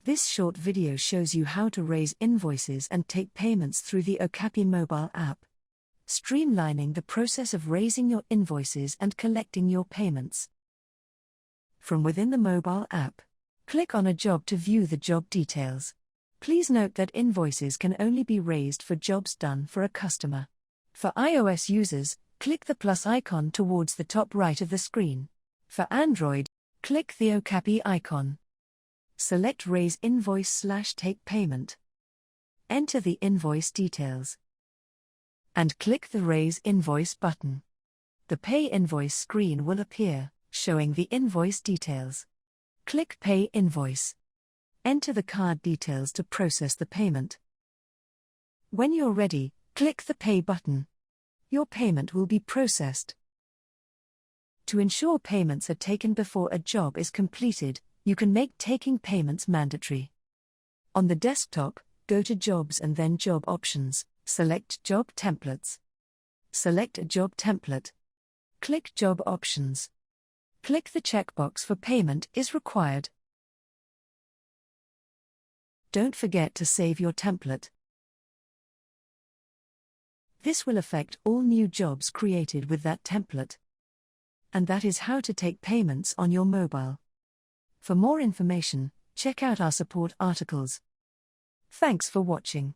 This short video shows you how to raise invoices and take payments through the Okappy mobile app, streamlining the process of raising your invoices and collecting your payments. From within the mobile app, click on a job to view the job details. Please note that invoices can only be raised for jobs done for a customer. For iOS users, click the plus icon towards the top right of the screen. For Android, click the Okappy icon. Select Raise Invoice/Take Payment. Enter the invoice details. And click the Raise Invoice button. The Pay Invoice screen will appear, showing the invoice details. Click Pay Invoice. Enter the card details to process the payment. When you're ready, click the Pay button. Your payment will be processed. To ensure payments are taken before a job is completed, you can make taking payments mandatory. On the desktop, go to Jobs and then Job Options, select Job Templates. Select a job template. Click Job Options. Click the checkbox for Payment is required. Don't forget to save your template. This will affect all new jobs created with that template. And that is how to take payments on your mobile. For more information, check out our support articles. Thanks for watching.